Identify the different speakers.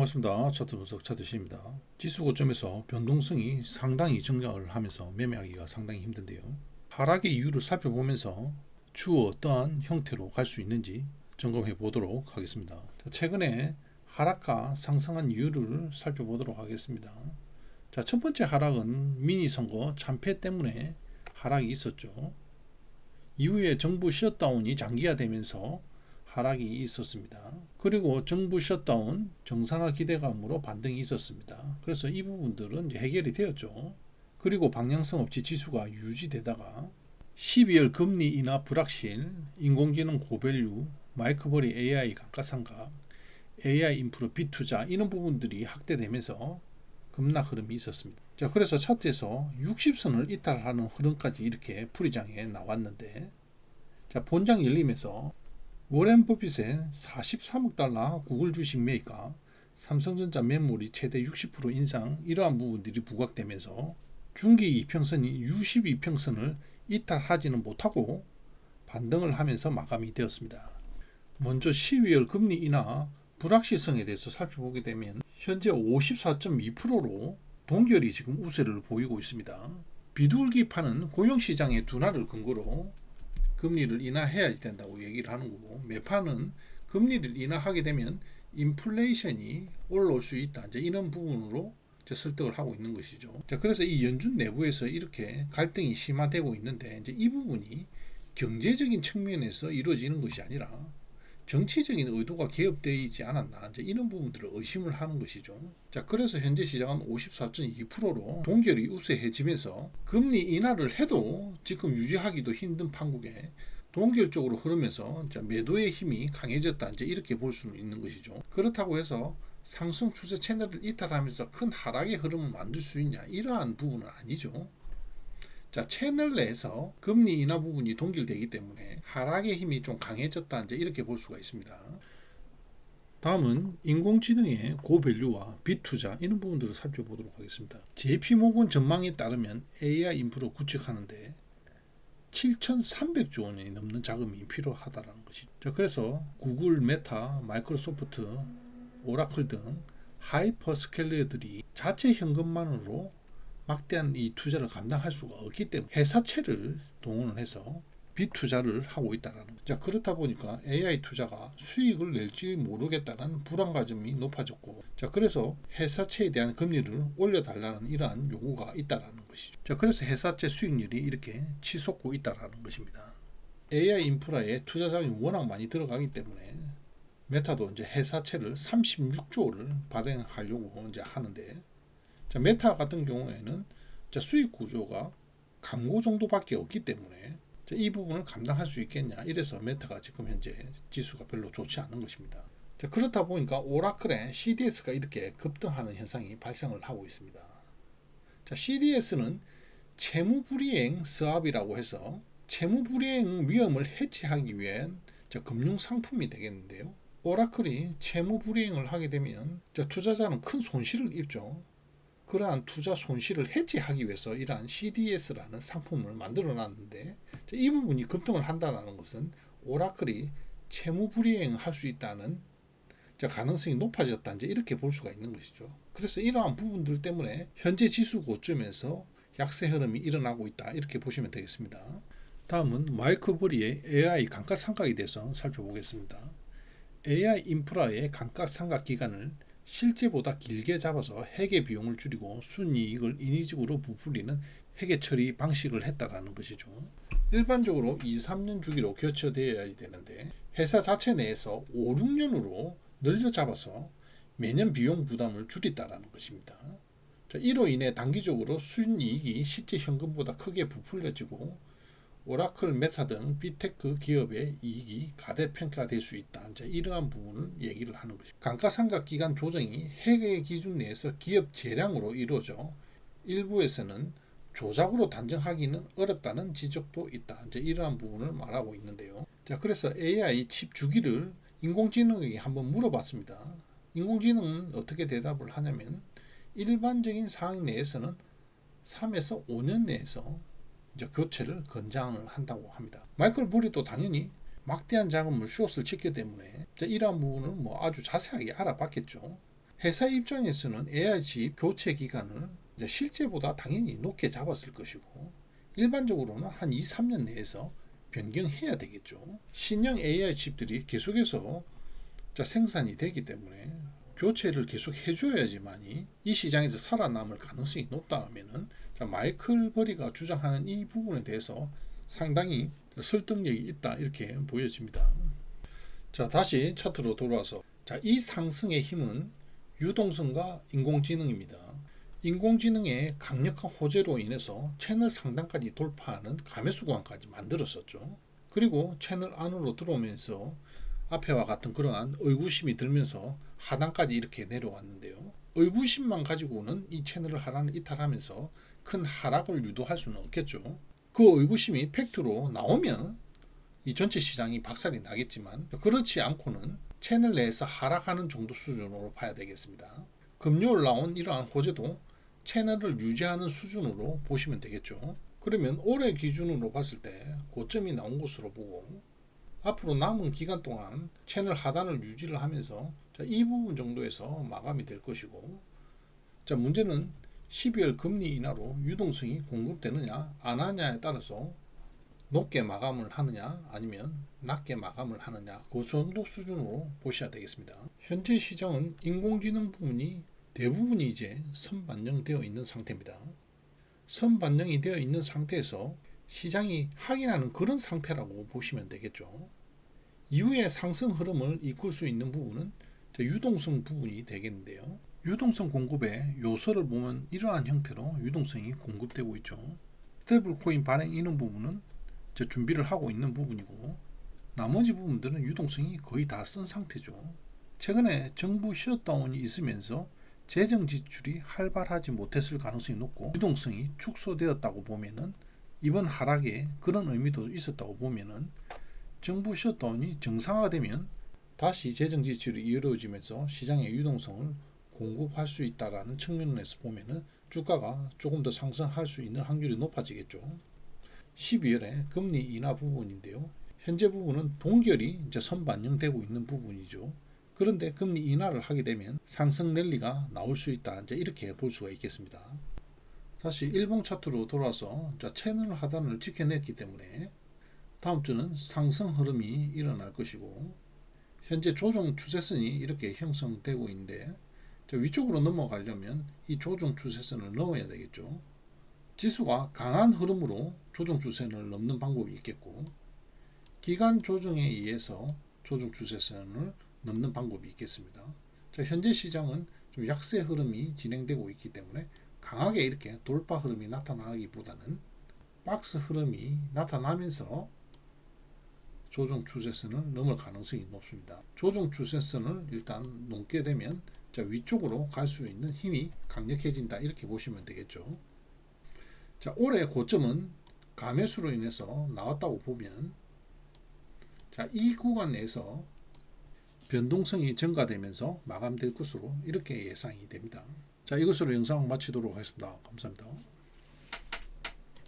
Speaker 1: 반갑습니다. 차트 분석 차트시입니다. 지수 고점에서 변동성이 상당히 증가를 하면서 매매하기가 상당히 힘든데요. 하락의 이유를 살펴보면서 추후 어떠한 형태로 갈 수 있는지 점검해 보도록 하겠습니다. 최근에 하락과 상승한 이유를 살펴보도록 하겠습니다. 첫 번째 하락은 미니 선거 참패 때문에 하락이 있었죠. 이후에 정부 셧다운이 장기화되면서 하락이 있었습니다. 그리고 정부 셧다운 정상화 기대감으로 반등이 있었습니다. 그래서 이 부분들은 이제 해결이 되었죠. 그리고 방향성 없이 지수가 유지되다가 12월 금리 인하 불확실, 인공지능 고밸류, 마이크버리 AI 감가상각, AI 인프라 비투자 이런 부분들이 확대되면서 급락 흐름이 있었습니다. 자, 그래서 차트에서 60선을 이탈하는 흐름까지 이렇게 풀이장에 나왔는데, 자, 본장 열리면서 워렌 버핏의 43억 달러 구글 주식 매입과 삼성전자 매물이 최대 60% 인상, 이러한 부분들이 부각되면서 중기 이평선이 62평선을 이탈하지는 못하고 반등을 하면서 마감이 되었습니다. 먼저 12월 금리 인하 불확실성에 대해서 살펴보게 되면 현재 54.2%로 동결이 지금 우세를 보이고 있습니다. 비둘기파는 고용시장의 둔화를 근거로 금리를 인하해야 된다고 얘기를 하는 거고, 매파는 금리를 인하하게 되면 인플레이션이 올라올 수 있다, 이제 이런 부분으로 설득을 하고 있는 것이죠. 자, 그래서 이 연준 내부에서 이렇게 갈등이 심화되고 있는데, 이제 이 부분이 경제적인 측면에서 이루어지는 것이 아니라 정치적인 의도가 개입되어 있지 않았나, 이제 이런 부분들을 의심을 하는 것이죠. 자, 그래서 현재 시장은 54.2%로 동결이 우세해지면서 금리 인하를 해도 지금 유지하기도 힘든 판국에 동결 쪽으로 흐르면서 매도의 힘이 강해졌다, 이제 이렇게 볼 수는 있는 것이죠. 그렇다고 해서 상승 추세 채널을 이탈하면서 큰 하락의 흐름을 만들 수 있냐, 이러한 부분은 아니죠. 자, 채널 내에서 금리 인하 부분이 동결되기 때문에 하락의 힘이 좀 강해졌다, 이제 이렇게 볼 수가 있습니다. 다음은 인공지능의 고밸류와 빅투자 이런 부분들을 살펴보도록 하겠습니다. JP모건 전망에 따르면 AI 인프라 구축하는데 7,300조 원이 넘는 자금이 필요하다는 것이죠. 자, 그래서 구글, 메타, 마이크로소프트, 오라클 등 하이퍼스케일러들이 자체 현금만으로 막대한 이 투자를 감당할 수가 없기 때문에 회사채를 동원을 해서 빚투자를 하고 있다는 거죠. 자, 그렇다 보니까 AI 투자가 수익을 낼지 모르겠다는 불안감이 높아졌고, 자, 그래서 회사채에 대한 금리를 올려달라는 이러한 요구가 있다는 것이죠. 자, 그래서 회사채 수익률이 이렇게 치솟고 있다는 것입니다. AI 인프라에 투자 자금이 워낙 많이 들어가기 때문에 메타도 이제 회사채를 36조를 발행하려고 이제 하는데, 자, 메타 같은 경우에는 수익 구조가 광고 정도밖에 없기 때문에 이 부분을 감당할 수 있겠냐, 이래서 메타가 지금 현재 지수가 별로 좋지 않은 것입니다. 자, 그렇다 보니까 오라클의 CDS가 이렇게 급등하는 현상이 발생을 하고 있습니다. 자, CDS는 채무불이행 스왑이라고 해서 채무불이행 위험을 해치하기 위한 금융 상품이 되겠는데요. 오라클이 채무불이행을 하게 되면 투자자는 큰 손실을 입죠. 그러한 투자 손실을 해지하기 위해서 이러한 CDS라는 상품을 만들어 놨는데, 이 부분이 급등을 한다는 것은 오라클이 채무불이행을 할 수 있다는 가능성이 높아졌다, 이제 이렇게 볼 수가 있는 것이죠. 그래서 이러한 부분들 때문에 현재 지수 고점에서 약세 흐름이 일어나고 있다, 이렇게 보시면 되겠습니다. 다음은 마이크버리의 AI 감가상각에 대해서 살펴보겠습니다. AI 인프라의 감가상각 기간을 실제보다 길게 잡아서 회계 비용을 줄이고 순이익을 인위적으로 부풀리는 회계 처리 방식을 했다라는 것이죠. 일반적으로 2-3년 주기로 교체되어야 되는데 회사 자체 내에서 5-6년으로 늘려 잡아서 매년 비용 부담을 줄였다라는 것입니다. 자, 이로 인해 단기적으로 순이익이 실제 현금보다 크게 부풀려지고 오라클, 메타 등 빅테크 기업의 이익이 가대평가될 수 있다, 이제 이러한 부분을 얘기를 하는 것입니다. 감가상각 기간 조정이 회계 기준 내에서 기업 재량으로 이루어져 일부에서는 조작으로 단정하기는 어렵다는 지적도 있다, 이제 이러한 부분을 말하고 있는데요. 자, 그래서 AI 칩 주기를 인공지능에게 한번 물어봤습니다. 인공지능은 어떻게 대답을 하냐면 일반적인 상황 내에서는 3에서 5년 내에서 교체를 권장을 한다고 합니다. 마이클 버리도 당연히 막대한 자금을 숏을 쳤기 때문에 이러한 부분을 아주 자세하게 알아봤겠죠. 회사 입장에서는 AI 칩 교체 기간을 이제 실제보다 당연히 높게 잡았을 것이고 일반적으로는 한 2, 3년 내에서 변경해야 되겠죠. 신형 AI 칩들이 계속해서 생산이 되기 때문에 교체를 계속 해줘야지만이 이 시장에서 살아남을 가능성이 높다면은 마이클 버리가 주장하는 이 부분에 대해서 상당히 설득력이 있다 이렇게 보여집니다. 자, 다시 차트로 돌아와서 이 상승의 힘은 유동성과 인공지능입니다. 인공지능의 강력한 호재로 인해서 채널 상단까지 돌파하는 가매수 구간까지 만들었었죠. 그리고 채널 안으로 들어오면서 앞에와 같은 그러한 의구심이 들면서 하단까지 이렇게 내려왔는데요. 의구심만 가지고는 이 채널을 하단을 이탈하면서 큰 하락을 유도할 수는 없겠죠. 그 의구심이 팩트로 나오면 이 전체 시장이 박살이 나겠지만 그렇지 않고는 채널 내에서 하락하는 정도 수준으로 봐야 되겠습니다. 금요일 나온 이러한 호재도 채널을 유지하는 수준으로 보시면 되겠죠. 그러면 올해 기준으로 봤을 때 고점이 나온 것으로 보고 앞으로 남은 기간 동안 채널 하단을 유지를 하면서 이 부분 정도에서 마감이 될 것이고, 문제는 12월 금리 인하로 유동성이 공급되느냐 안 하냐에 따라서 높게 마감을 하느냐 아니면 낮게 마감을 하느냐 그 정도 수준으로 보셔야 되겠습니다. 현재 시장은 인공지능 부분이 대부분이 이제 선반영되어 있는 상태입니다. 선반영이 되어 있는 상태에서 시장이 확인하는 그런 상태라고 보시면 되겠죠. 이후에 상승 흐름을 이끌 수 있는 부분은 유동성 부분이 되겠는데요. 유동성 공급의 요소를 보면 이러한 형태로 유동성이 공급되고 있죠. 스테이블 코인 발행 이런 부분은 준비를 하고 있는 부분이고 나머지 부분들은 유동성이 거의 다 쓴 상태죠. 최근에 정부 셧다운이 있으면서 재정 지출이 활발하지 못했을 가능성이 높고 유동성이 축소되었다고 보면은 이번 하락에 그런 의미도 있었다고 보면은 정부 셧다운이 정상화되면 다시 재정 지출이 이루어지면서 시장의 유동성을 공급할 수 있다라는 측면에서 보면은 주가가 조금 더 상승할 수 있는 확률이 높아지겠죠. 12월에 금리 인하 부분인데요. 현재 부분은 동결이 이제 선반영되고 있는 부분이죠. 그런데 금리 인하를 하게 되면 상승 랠리가 나올 수 있다. 이제 이렇게 볼 수가 있겠습니다. 다시 일봉 차트로 돌아서 채널 하단을 지켜냈기 때문에 다음 주는 상승 흐름이 일어날 것이고 현재 조정 추세선이 이렇게 형성되고 있는데 위쪽으로 넘어가려면 이 조정 추세선을 넘어야 되겠죠. 지수가 강한 흐름으로 조정 추세선을 넘는 방법이 있겠고 기간 조정에 의해서 조정 추세선을 넘는 방법이 있겠습니다. 현재 시장은 좀 약세 흐름이 진행되고 있기 때문에 강하게 이렇게 돌파 흐름이 나타나기보다는 박스 흐름이 나타나면서 조정 추세선을 넘을 가능성이 높습니다. 조정 추세선을 일단 넘게 되면 위쪽으로 갈 수 있는 힘이 강력해진다 이렇게 보시면 되겠죠. 올해 고점은 가매수로 인해서 나왔다고 보면 이 구간 내에서 변동성이 증가되면서 마감될 것으로 이렇게 예상이 됩니다. 이것으로 영상 마치도록 하겠습니다. 감사합니다.